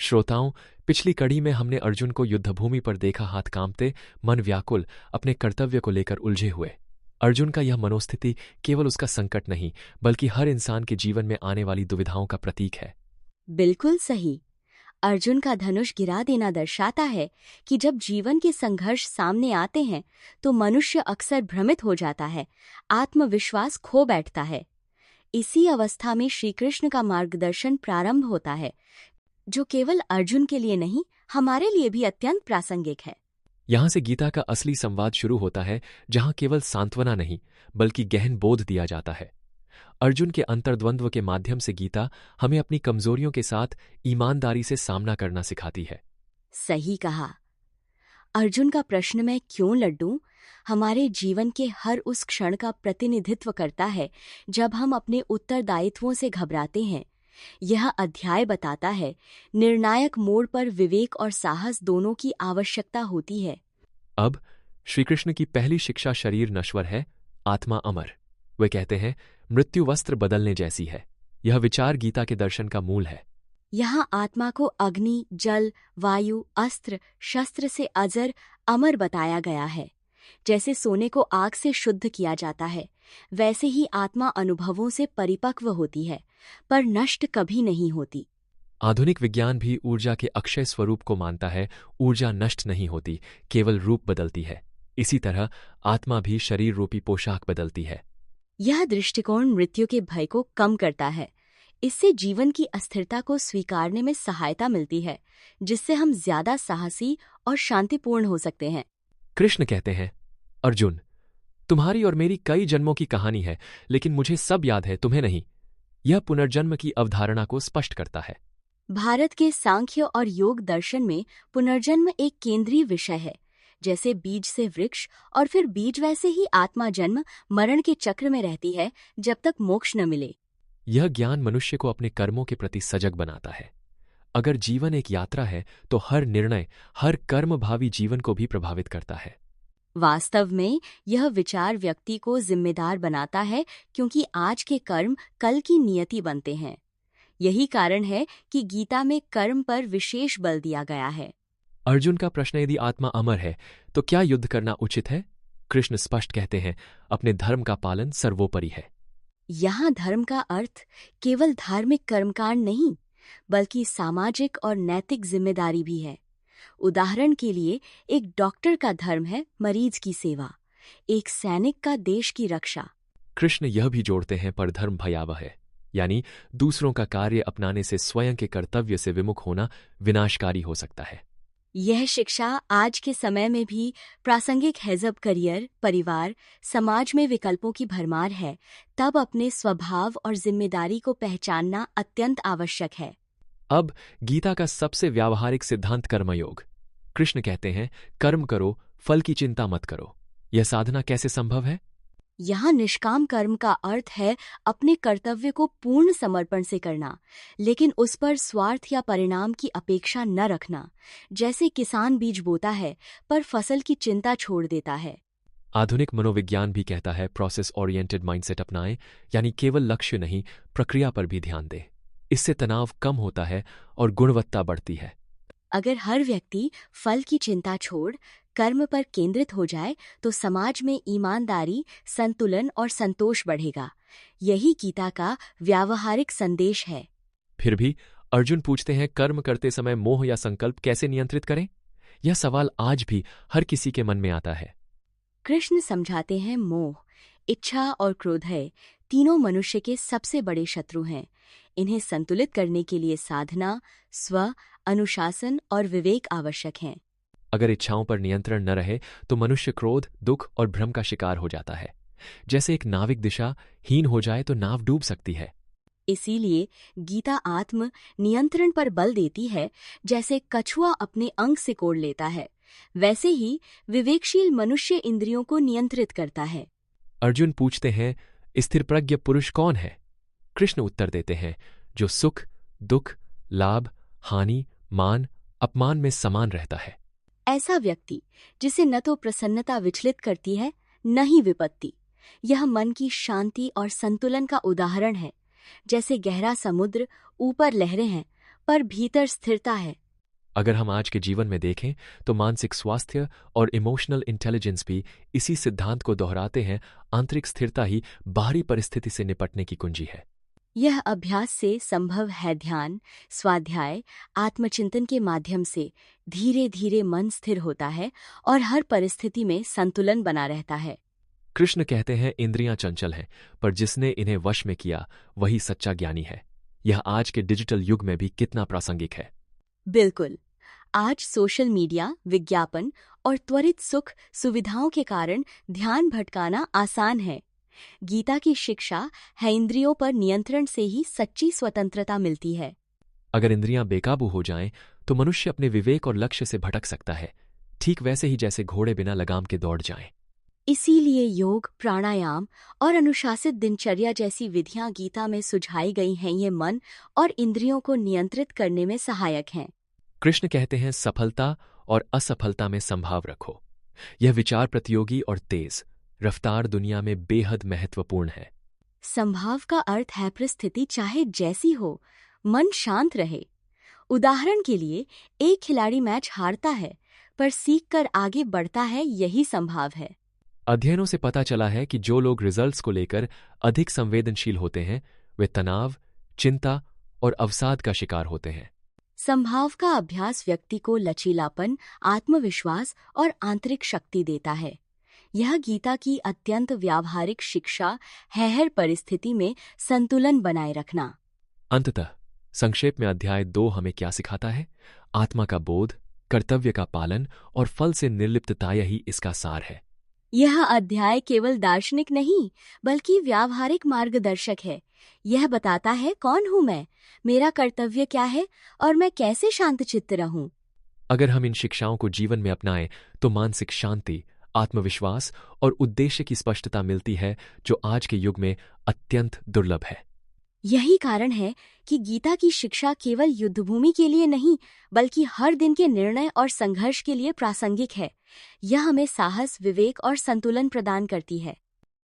श्रोताओं, पिछली कड़ी में हमने अर्जुन को युद्धभूमि पर देखा, हाथ कांपते, मन व्याकुल, अपने कर्तव्य को लेकर उलझे हुए। अर्जुन का यह मनोस्थिति केवल उसका संकट नहीं, बल्कि हर इंसान के जीवन में आने वाली दुविधाओं का प्रतीक है। बिल्कुल सही। अर्जुन का धनुष गिरा देना दर्शाता है कि जब जीवन के संघर्ष सामने आते हैं तो मनुष्य अक्सर भ्रमित हो जाता है, आत्मविश्वास खो बैठता है। इसी अवस्था में श्री कृष्ण का मार्गदर्शन प्रारंभ होता है, जो केवल अर्जुन के लिए नहीं, हमारे लिए भी अत्यंत प्रासंगिक है। यहां से गीता का असली संवाद शुरू होता है, जहां केवल सांत्वना नहीं, बल्कि गहन बोध दिया जाता है। अर्जुन के अंतर्द्वंद्व के माध्यम से गीता हमें अपनी कमजोरियों के साथ ईमानदारी से सामना करना सिखाती है। सही कहा। अर्जुन का प्रश्न मैं क्यों लड्डू हमारे जीवन के हर उस क्षण का प्रतिनिधित्व करता है जब हम अपने उत्तरदायित्वों से घबराते हैं। यह अध्याय बताता है, निर्णायक मोड़ पर विवेक और साहस दोनों की आवश्यकता होती है। अब श्रीकृष्ण की पहली शिक्षा शरीर नश्वर है, आत्मा अमर। वे कहते हैं, मृत्यु वस्त्र बदलने जैसी है। यह विचार गीता के दर्शन का मूल है। यहाँ आत्मा को अग्नि, जल, वायु, अस्त्र, शस्त्र से अजर, अमर बताया गया है। जैसे सोने को आग से शुद्ध किया जाता है, वैसे ही आत्मा अनुभवों से परिपक्व होती है, पर नष्ट कभी नहीं होती। आधुनिक विज्ञान भी ऊर्जा के अक्षय स्वरूप को मानता है। ऊर्जा नष्ट नहीं होती, केवल रूप बदलती है। इसी तरह आत्मा भी शरीर रूपी पोशाक बदलती है। यह दृष्टिकोण मृत्यु के भय को कम करता है। इससे जीवन की अस्थिरता को स्वीकारने में सहायता मिलती है, जिससे हम ज्यादा साहसी और शांतिपूर्ण हो सकते हैं। कृष्ण कहते हैं, अर्जुन, तुम्हारी और मेरी कई जन्मों की कहानी है, लेकिन मुझे सब याद है, तुम्हें नहीं। यह पुनर्जन्म की अवधारणा को स्पष्ट करता है। भारत के सांख्य और योग दर्शन में पुनर्जन्म एक केंद्रीय विषय है। जैसे बीज से वृक्ष और फिर बीज, वैसे ही आत्मा जन्म मरण के चक्र में रहती है जब तक मोक्ष न मिले। यह ज्ञान मनुष्य को अपने कर्मों के प्रति सजग बनाता है। अगर जीवन एक यात्रा है, तो हर निर्णय, हर कर्म भावी जीवन को भी प्रभावित करता है। वास्तव में यह विचार व्यक्ति को जिम्मेदार बनाता है, क्योंकि आज के कर्म कल की नियति बनते हैं। यही कारण है कि गीता में कर्म पर विशेष बल दिया गया है। अर्जुन का प्रश्न, यदि आत्मा अमर है तो क्या युद्ध करना उचित है? कृष्ण स्पष्ट कहते हैं, अपने धर्म का पालन सर्वोपरि है। यहाँ धर्म का अर्थ केवल धार्मिक कर्मकांड नहीं, बल्कि सामाजिक और नैतिक जिम्मेदारी भी है। उदाहरण के लिए, एक डॉक्टर का धर्म है मरीज की सेवा, एक सैनिक का देश की रक्षा। कृष्ण यह भी जोड़ते हैं, पर धर्म भयावह है, यानी दूसरों का कार्य अपनाने से स्वयं के कर्तव्य से विमुख होना विनाशकारी हो सकता है। यह शिक्षा आज के समय में भी प्रासंगिक है। जब करियर, परिवार, समाज में विकल्पों की भरमार है, तब अपने स्वभाव और जिम्मेदारी को पहचानना अत्यंत आवश्यक है। अब गीता का सबसे व्यावहारिक सिद्धांत कर्मयोग। कृष्ण कहते हैं, कर्म करो, फल की चिंता मत करो। यह साधना कैसे संभव है? यहाँ निष्काम कर्म का अर्थ है अपने कर्तव्य को पूर्ण समर्पण से करना, लेकिन उस पर स्वार्थ या परिणाम की अपेक्षा न रखना। जैसे किसान बीज बोता है पर फसल की चिंता छोड़ देता है। आधुनिक मनोविज्ञान भी कहता है, प्रोसेस ओरिएंटेड माइंडसेट अपनाएं, यानी केवल लक्ष्य नहीं, प्रक्रिया पर भी ध्यान दें। इससे तनाव कम होता है और गुणवत्ता बढ़ती है। अगर हर व्यक्ति फल की चिंता छोड़ कर्म पर केंद्रित हो जाए, तो समाज में ईमानदारी, संतुलन और संतोष बढ़ेगा। यही गीता का व्यावहारिक संदेश है। फिर भी अर्जुन पूछते हैं, कर्म करते समय मोह या संकल्प कैसे नियंत्रित करें? यह सवाल आज भी हर किसी के मन में आता है। कृष्ण समझाते हैं, मोह, इच्छा और क्रोध है, तीनों मनुष्य के सबसे बड़े शत्रु हैं। इन्हें संतुलित करने के लिए साधना, स्व अनुशासन और विवेक आवश्यक हैं। अगर इच्छाओं पर नियंत्रण न रहे तो मनुष्य क्रोध, दुख और भ्रम का शिकार हो जाता है। जैसे एक नाविक दिशा हीन हो जाए तो नाव डूब सकती है। इसीलिए गीता आत्म नियंत्रण पर बल देती है। जैसे कछुआ अपने अंग से कोड़ लेता है, वैसे ही विवेकशील मनुष्य इंद्रियों को नियंत्रित करता है। अर्जुन पूछते हैं, स्थिरप्रज्ञ पुरुष कौन है? कृष्ण उत्तर देते हैं, जो सुख, दुख, लाभ, हानि, मान, अपमान में समान रहता है। ऐसा व्यक्ति जिसे न तो प्रसन्नता विचलित करती है, न ही विपत्ति। यह मन की शांति और संतुलन का उदाहरण है। जैसे गहरा समुद्र, ऊपर लहरें हैं, पर भीतर स्थिरता है। अगर हम आज के जीवन में देखें तो मानसिक स्वास्थ्य और इमोशनल इंटेलिजेंस भी इसी सिद्धांत को दोहराते हैं। आंतरिक स्थिरता ही बाहरी परिस्थिति से निपटने की कुंजी है। यह अभ्यास से संभव है। ध्यान, स्वाध्याय, आत्मचिंतन के माध्यम से धीरे धीरे मन स्थिर होता है और हर परिस्थिति में संतुलन बना रहता है। कृष्ण कहते हैं इंद्रियां चंचल हैं, पर जिसने इन्हें वश में किया वही सच्चा ज्ञानी है। यह आज के डिजिटल युग में भी कितना प्रासंगिक है। बिल्कुल। आज सोशल मीडिया, विज्ञापन और त्वरित सुख सुविधाओं के कारण ध्यान भटकाना आसान है। गीता की शिक्षा है इंद्रियों पर नियंत्रण से ही सच्ची स्वतंत्रता मिलती है। अगर इंद्रियां बेकाबू हो जाएं तो मनुष्य अपने विवेक और लक्ष्य से भटक सकता है, ठीक वैसे ही जैसे घोड़े बिना लगाम के दौड़ जाएं। इसीलिए योग, प्राणायाम और अनुशासित दिनचर्या जैसी विधियां गीता में सुझाई गई हैं। ये मन और इंद्रियों को नियंत्रित करने में सहायक हैं। कृष्ण कहते हैं सफलता और असफलता में संभाव रखो। यह विचार प्रतियोगी और तेज रफ्तार दुनिया में बेहद महत्वपूर्ण है। संभाव का अर्थ है परिस्थिति चाहे जैसी हो, मन शांत रहे। उदाहरण के लिए, एक खिलाड़ी मैच हारता है पर सीख कर आगे बढ़ता है, यही संभाव है। अध्ययनों से पता चला है कि जो लोग रिजल्ट्स को लेकर अधिक संवेदनशील होते हैं वे तनाव, चिंता और अवसाद का शिकार होते हैं। संभाव का अभ्यास व्यक्ति को लचीलापन, आत्मविश्वास और आंतरिक शक्ति देता है। यह गीता की अत्यंत व्यावहारिक शिक्षा है, हर परिस्थिति में संतुलन बनाए रखना। अंततः संक्षेप में अध्याय 2 हमें क्या सिखाता है? आत्मा का बोध, कर्तव्य का पालन और फल से निर्लिप्तता, यही इसका सार है। यह अध्याय केवल दार्शनिक नहीं बल्कि व्यावहारिक मार्गदर्शक है। यह बताता है कौन हूँ मैं, मेरा कर्तव्य क्या है और मैं कैसे शांतचित्त रहूं। अगर हम इन शिक्षाओं को जीवन में अपनाएं तो मानसिक शांति, आत्मविश्वास और उद्देश्य की स्पष्टता मिलती है, जो आज के युग में अत्यंत दुर्लभ है। यही कारण है कि गीता की शिक्षा केवल युद्धभूमि के लिए नहीं बल्कि हर दिन के निर्णय और संघर्ष के लिए प्रासंगिक है। यह हमें साहस, विवेक और संतुलन प्रदान करती है।